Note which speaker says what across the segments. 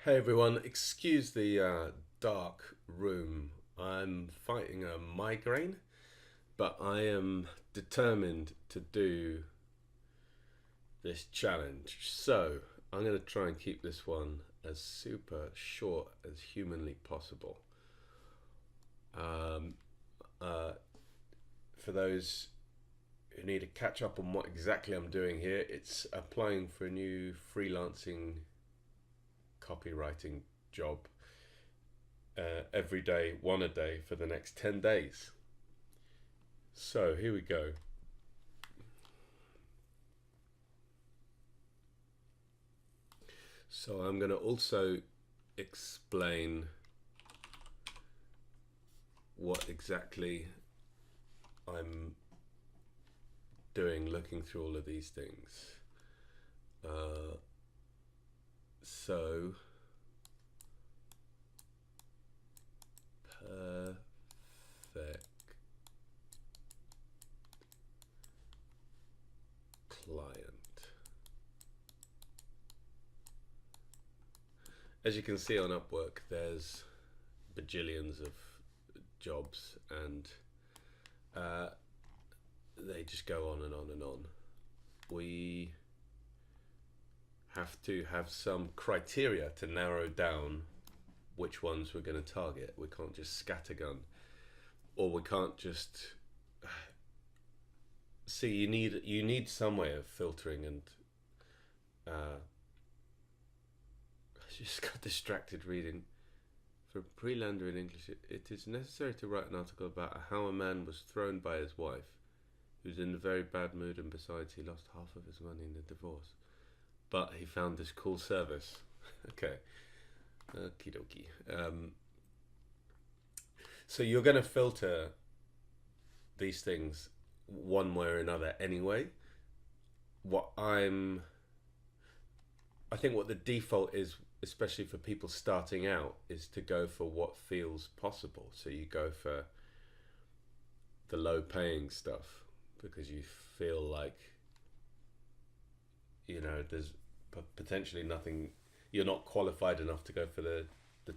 Speaker 1: Hey everyone, excuse the dark room. I'm fighting a migraine, but I am determined to do this challenge. So I'm going to try and keep this one as super short as humanly possible. Um, uh, for those who need to catch up on what exactly I'm doing here, it's applying for a new freelancing copywriting job every day, one a day for the next 10 days. So here we go. So I'm going to also explain what exactly I'm doing looking through all of these things. Uh, so perfect client. As you can see on Upwork, there's bajillions of jobs, and they just go on and on and on. We have to have some criteria to narrow down which ones we're going to target. We can't just scattergun, or we can't just see. You need some way of filtering, and I just got distracted reading. For a pre-lander in English, it is necessary to write an article about how a man was thrown by his wife, who's in a very bad mood, and besides, he lost half of his money in the divorce. But he found this cool service. Okay, okie dokie. So you're going to filter these things one way or another anyway. I think what the default is, especially for people starting out, is to go for what feels possible. So you go for the low paying stuff because you feel like, there's potentially nothing, you're not qualified enough to go for the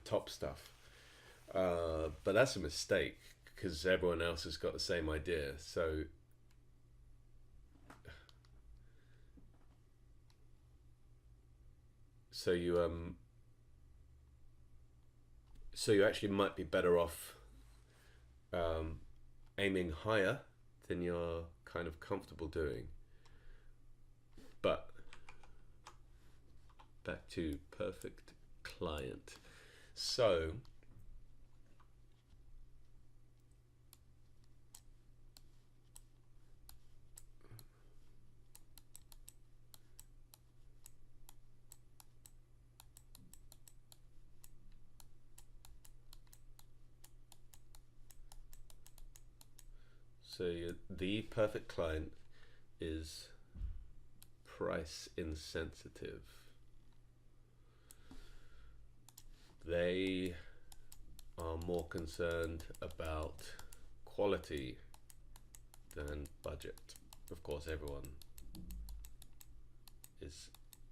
Speaker 1: top stuff. But that's a mistake because everyone else has got the same idea. So you actually might be better off um, aiming higher than you're kind of comfortable doing. But back to perfect client. So the perfect client is price insensitive. They are more concerned about quality than budget. Of course, everyone is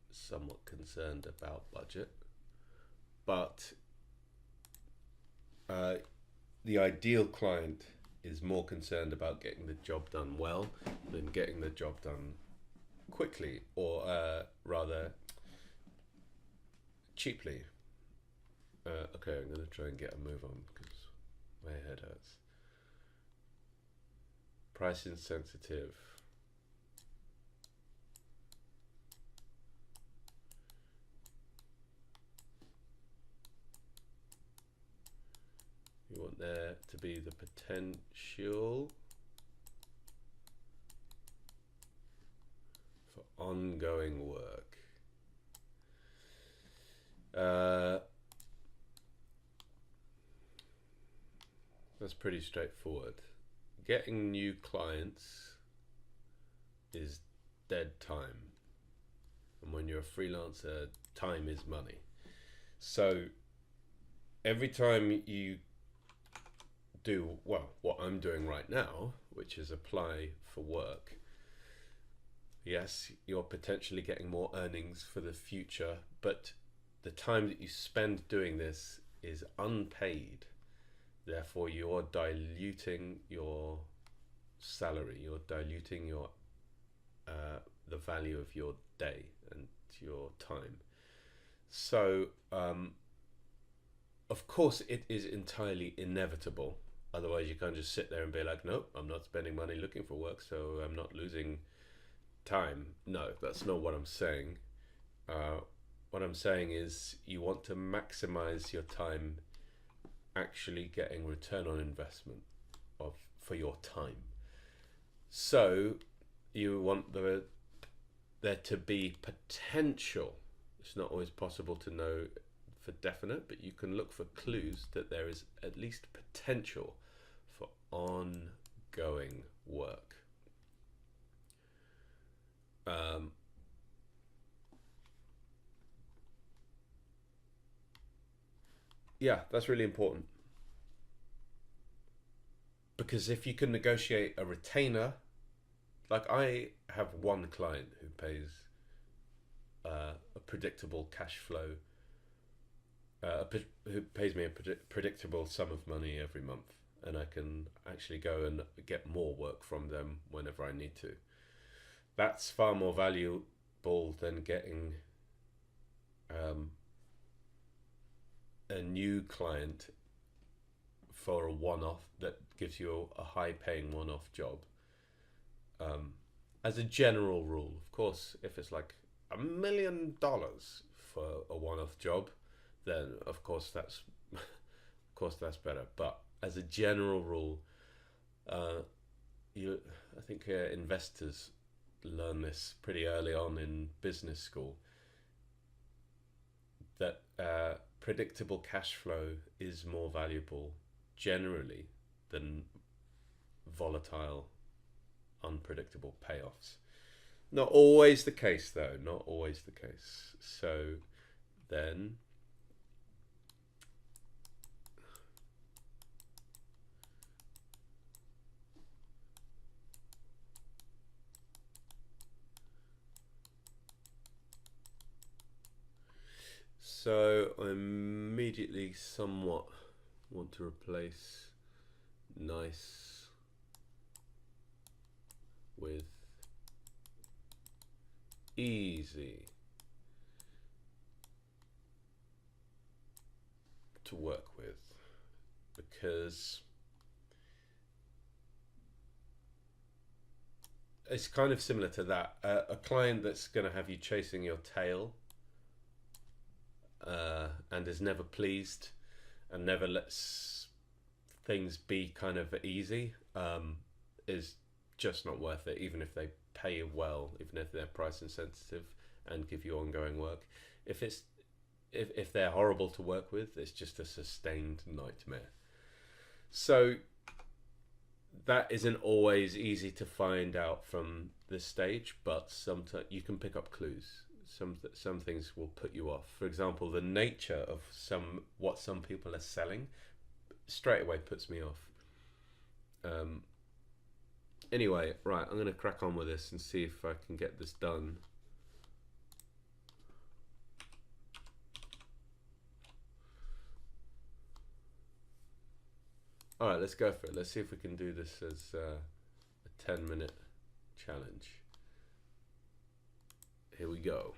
Speaker 1: somewhat concerned about budget, but the ideal client is more concerned about getting the job done well than getting the job done quickly, or rather cheaply. Okay, I'm going to try and get a move on because my head hurts. Price insensitive. You want there to be the potential for ongoing work. That's pretty straightforward. Getting new clients is dead time. And when you're a freelancer, time is money. So every time you do, well, what I'm doing right now, which is apply for work, yes, you're potentially getting more earnings for the future, but the time that you spend doing this is unpaid. Therefore, you're diluting your salary. You're diluting your the value of your day and your time. So, of course, it is entirely inevitable. Otherwise, you can't just sit there and be like, "Nope, I'm not spending money looking for work, so I'm not losing time." No, that's not what I'm saying. What I'm saying is you want to maximize your time actually getting return on investment for your time. So you want there to be potential. It's not always possible to know for definite, but you can look for clues that there is at least potential for ongoing work. Yeah, that's really important. Because if you can negotiate a retainer, like I have one client who pays a predictable cash flow, who pays me a predictable sum of money every month, and I can actually go and get more work from them whenever I need to. That's far more valuable than getting a new client for a one-off that gives you a high-paying one-off job. As a general rule, of course, if it's like $1 million for a one-off job, then of course that's better. But as a general rule, I think investors learn this pretty early on in business school, that predictable cash flow is more valuable generally than volatile, unpredictable payoffs. Not always the case, though. Not always the case. So then, so I immediately somewhat want to replace nice with easy to work with, because it's kind of similar to that. A client that's going to have you chasing your tail and is never pleased and never lets things be kind of easy is just not worth it, even if they pay you well, even if they're price insensitive and give you ongoing work. If they're horrible to work with, it's just a sustained nightmare. So that isn't always easy to find out from this stage, but sometimes you can pick up clues. Some things will put you off. For example, the nature of what some people are selling straight away puts me off. Anyway, right, I'm going to crack on with this and see if I can get this done. All right, let's go for it. Let's see if we can do this as a 10-minute challenge. Here we go.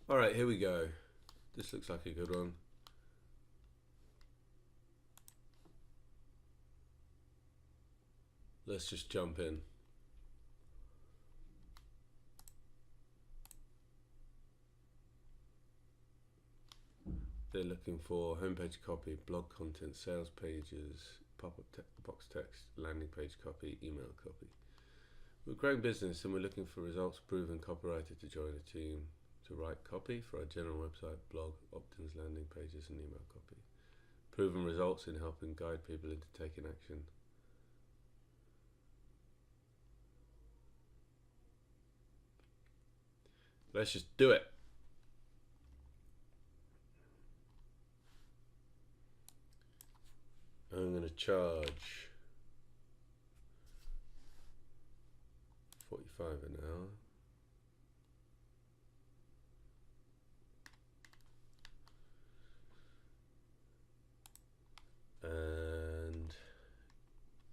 Speaker 1: All right, here we go. This looks like a good one. Let's just jump in. They're looking for homepage copy, blog content, sales pages, pop-up box text, landing page copy, email copy. We're a growing business and we're looking for results-proven copywriter to join the team to write copy for our general website, blog, opt-ins, landing pages, and email copy. Proven results in helping guide people into taking action. Let's just do it. I'm going to charge 45 an hour. And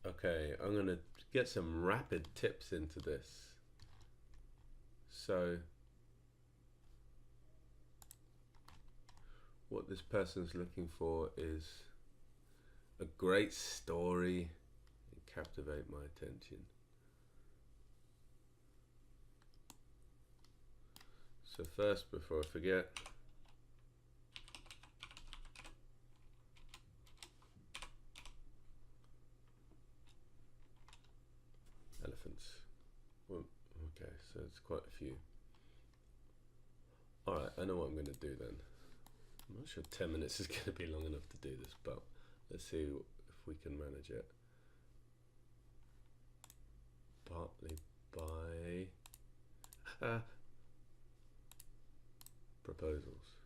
Speaker 1: okay, I'm going to get some rapid tips into this. So what this person's looking for is a great story and captivate my attention. So first, before I forget, elephants. Well, okay, so it's quite a few. Alright, I know what I'm going to do then. I'm not sure 10 minutes is going to be long enough to do this, but let's see if we can manage it. Partly by proposals.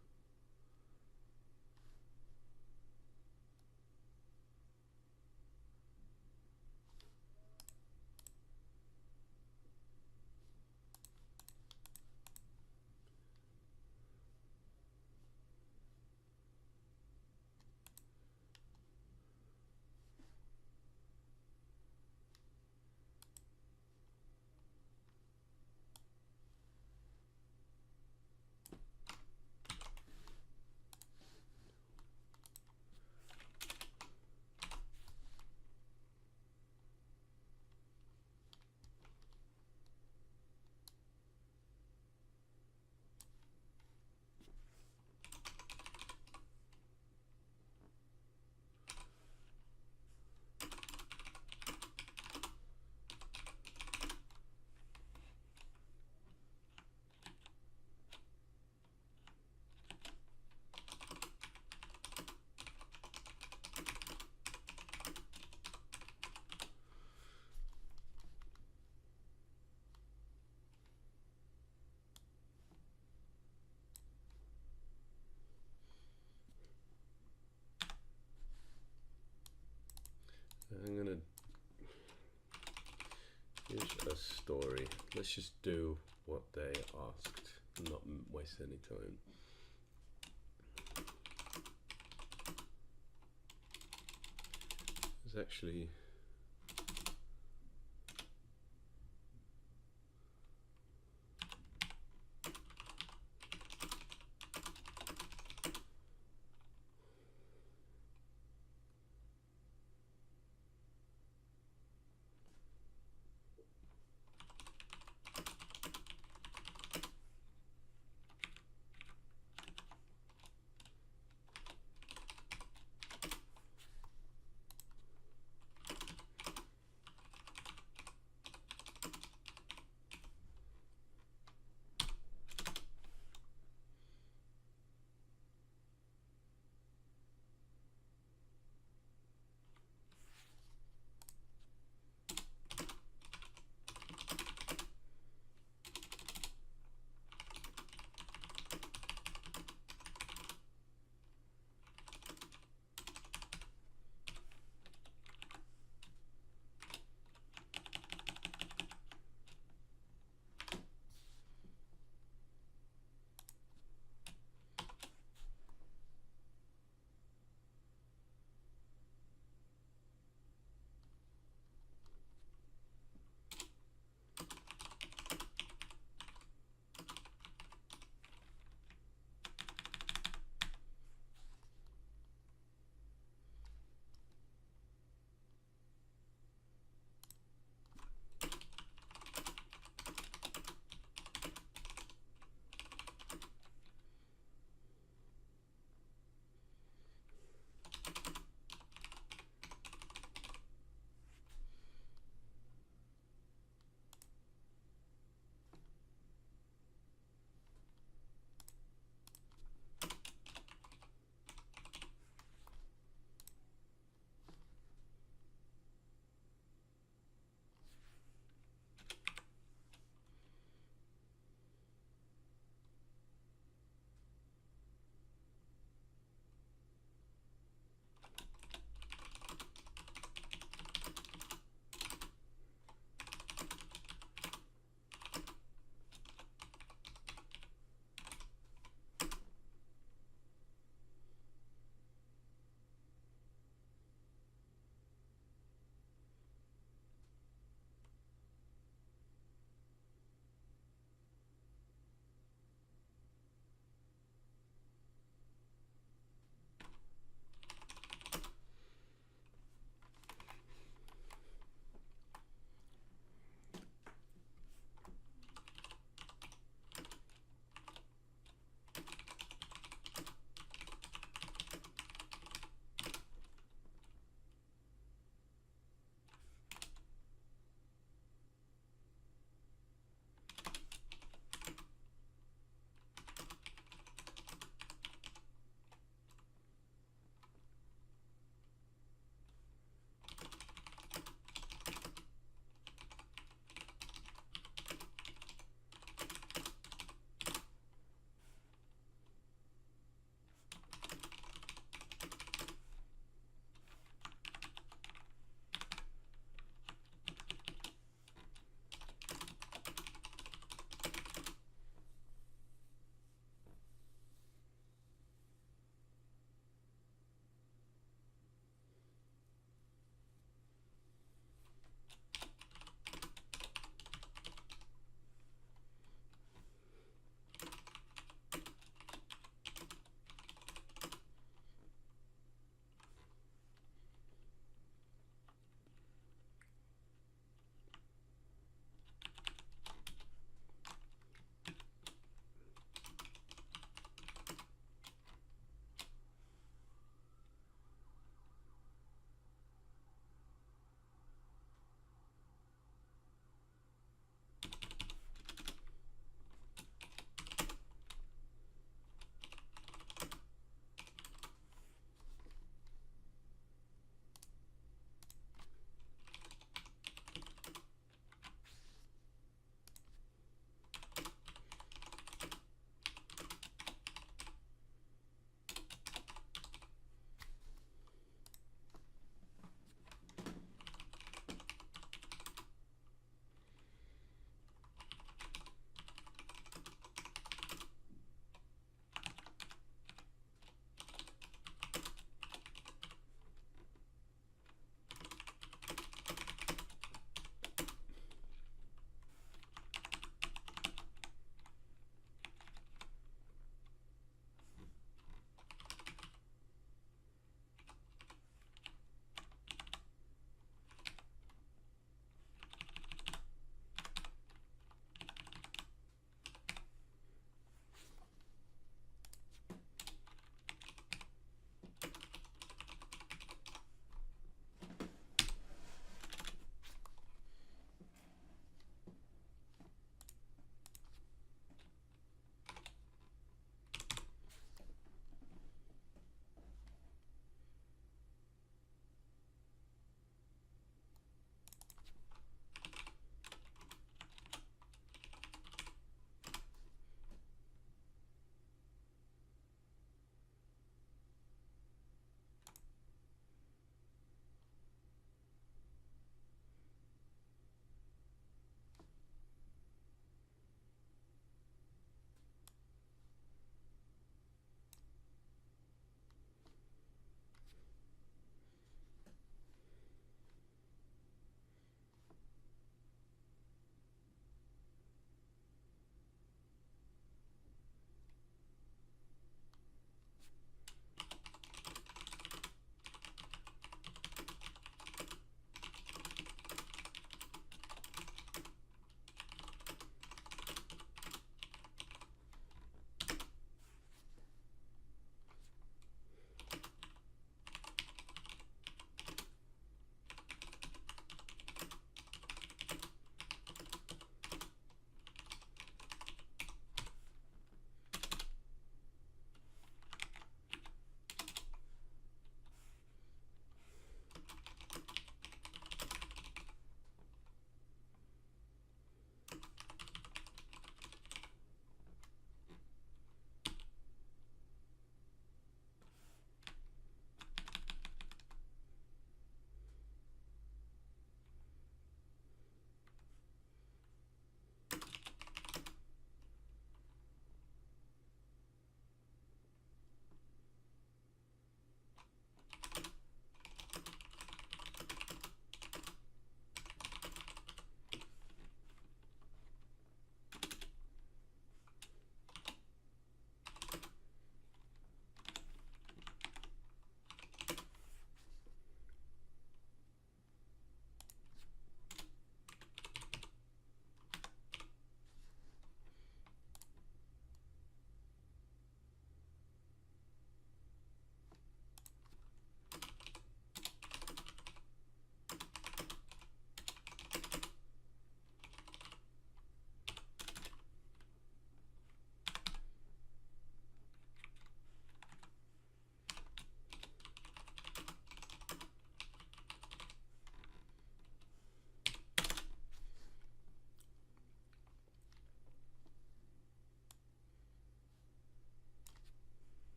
Speaker 1: I'm going to use a story. Let's just do what they asked, not waste any time. There's actually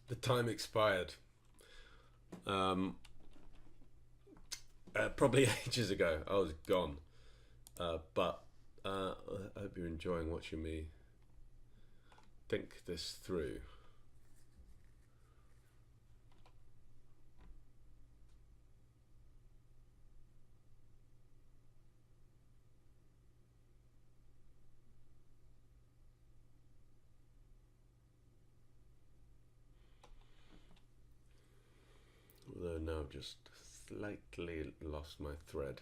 Speaker 1: The time expired. Probably ages ago. I was gone. But I hope you're enjoying watching me think this through. Although now I've just slightly lost my thread.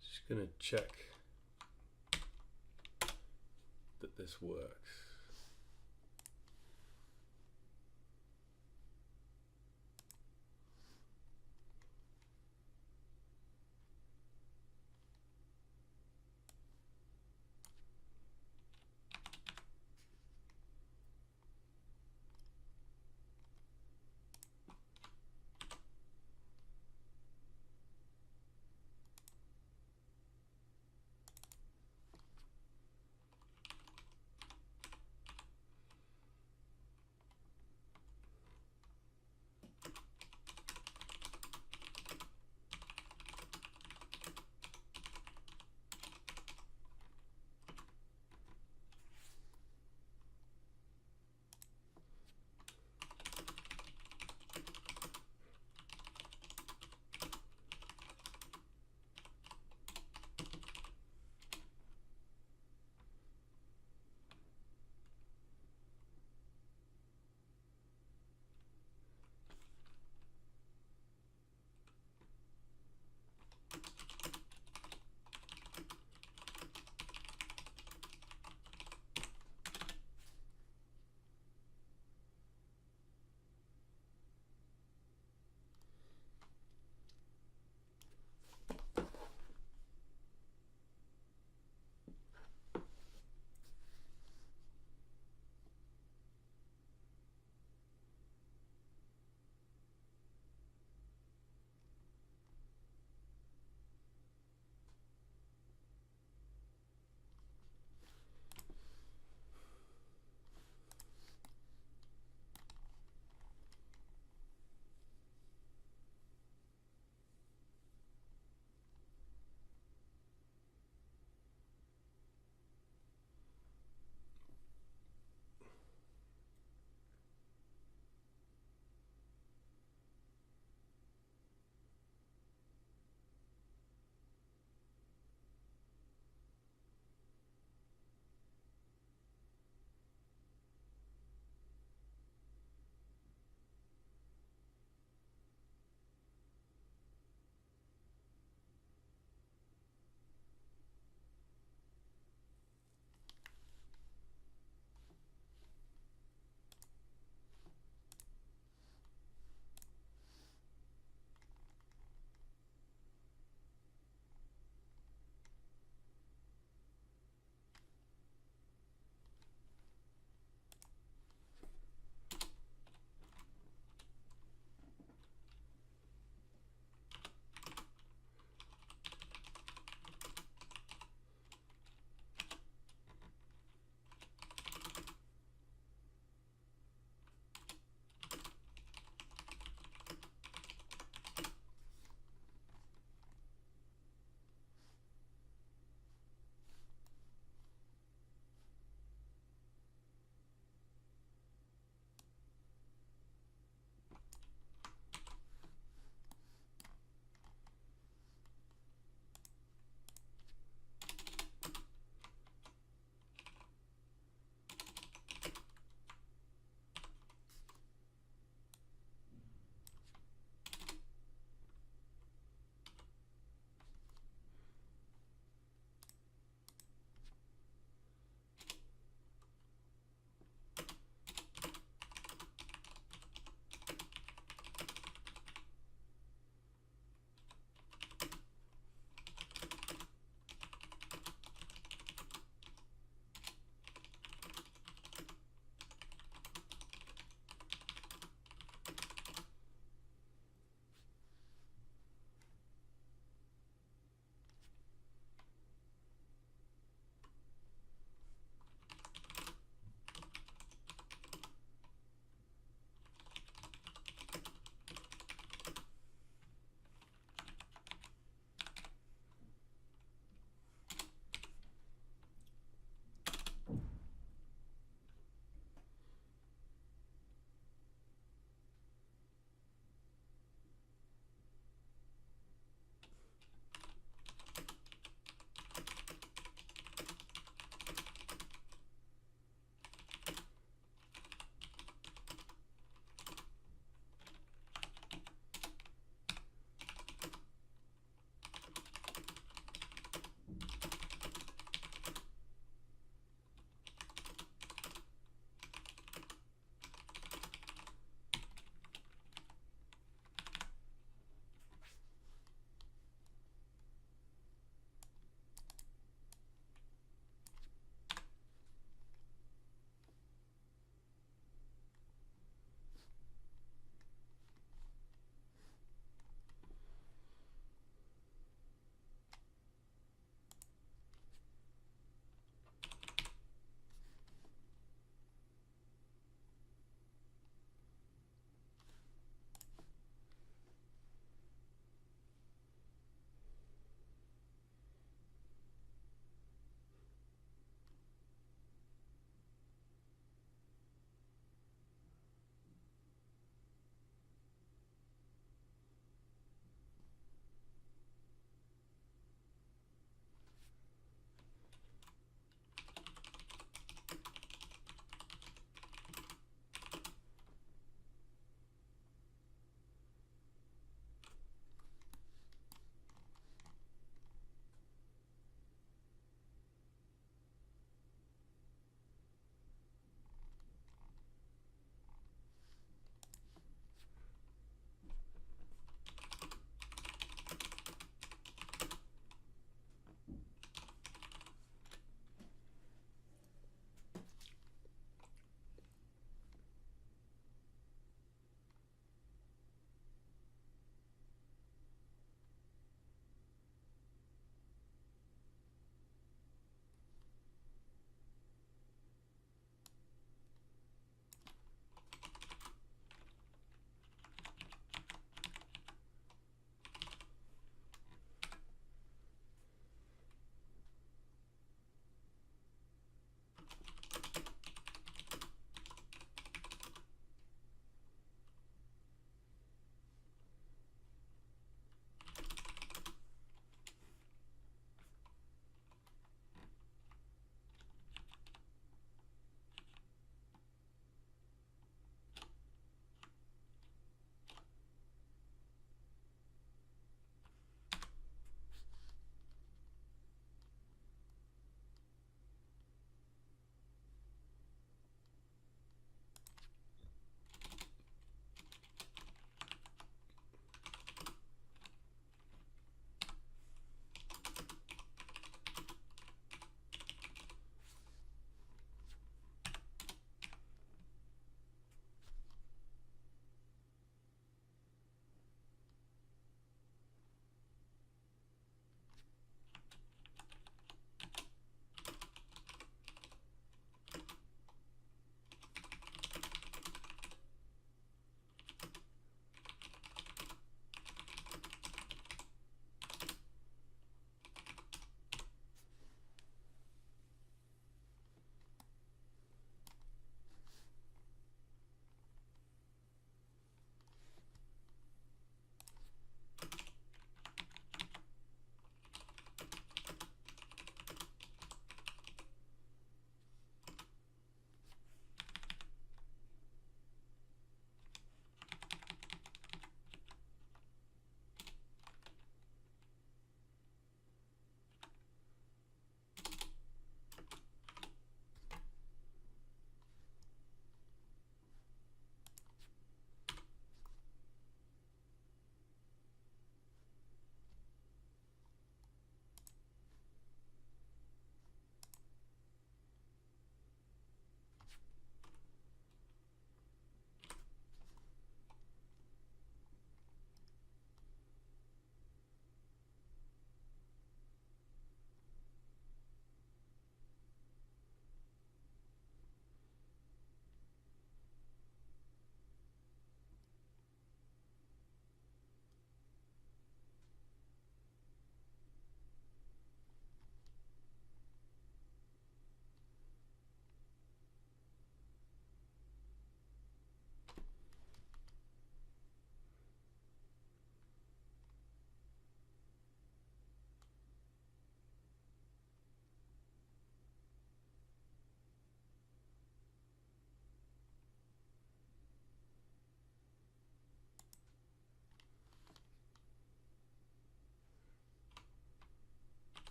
Speaker 1: Just going to check that this works.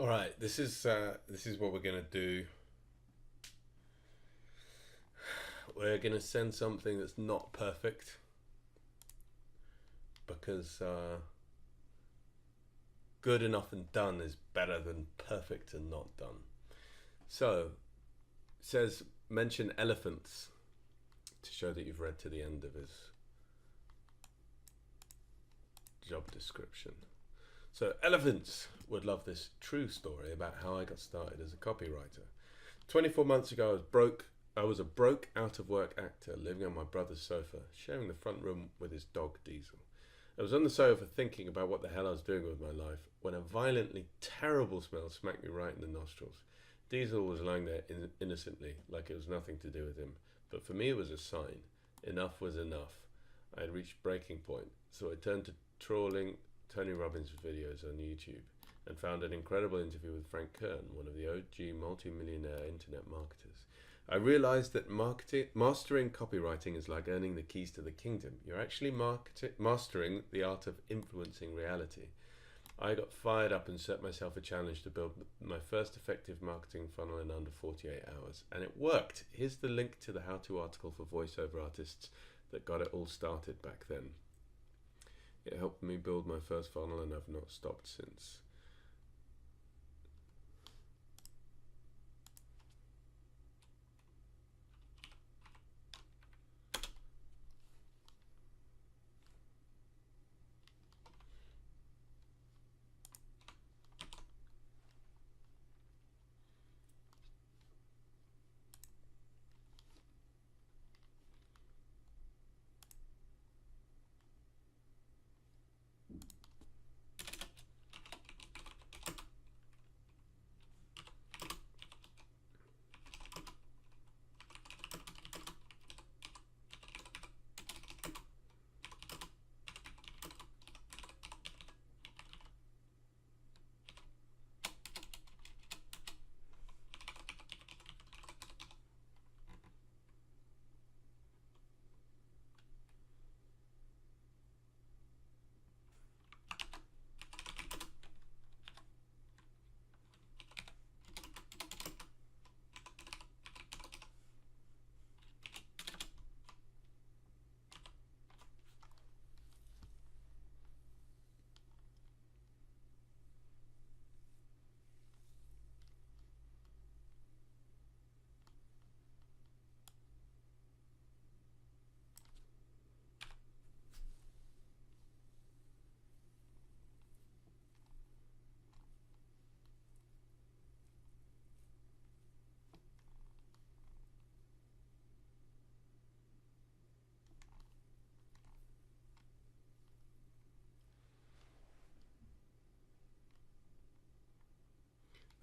Speaker 1: All right, this is what we're gonna do. We're gonna send something that's not perfect because good enough and done is better than perfect and not done. So it says mention elephants to show that you've read to the end of his job description. So elephants would love this true story about how I got started as a copywriter. 24 months ago, I was a broke, out of work actor living on my brother's sofa, sharing the front room with his dog Diesel. I was on the sofa thinking about what the hell I was doing with my life when a violently terrible smell smacked me right in the nostrils. Diesel was lying there innocently, like it was nothing to do with him. But for me it was a sign. Enough was enough. I had reached breaking point, so I turned to trawling Tony Robbins' videos on YouTube and found an incredible interview with Frank Kern, one of the OG multi-millionaire internet marketers. I realized that mastering copywriting is like earning the keys to the kingdom. You're actually mastering the art of influencing reality. I got fired up and set myself a challenge to build my first effective marketing funnel in under 48 hours. And it worked. Here's the link to the how-to article for voiceover artists that got it all started back then. It helped me build my first funnel and I've not stopped since.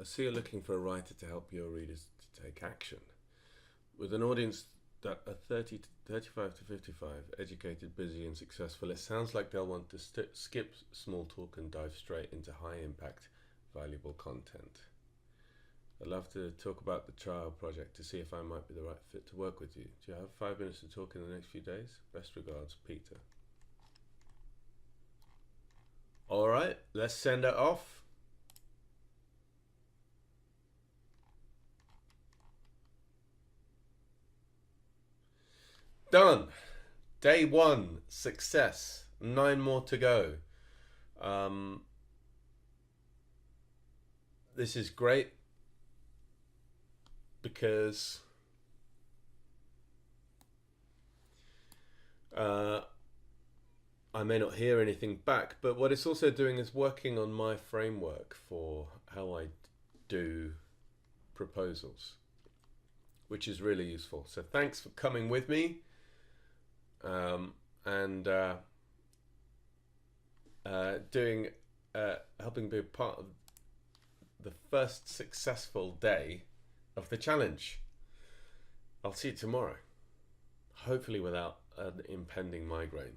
Speaker 1: I see you're looking for a writer to help your readers to take action. With an audience that are 35 to 55, educated, busy and successful, it sounds like they'll want to skip small talk and dive straight into high impact, valuable content. I'd love to talk about the trial project to see if I might be the right fit to work with you. Do you have 5 minutes to talk in the next few days? Best regards, Peter. All right, let's send it off. Done. Day 1, success. 9 more to go. This is great because I may not hear anything back, but what it's also doing is working on my framework for how I do proposals, which is really useful. So thanks for coming with me. Helping be a part of the first successful day of the challenge. I'll see you tomorrow, hopefully without an impending migraine.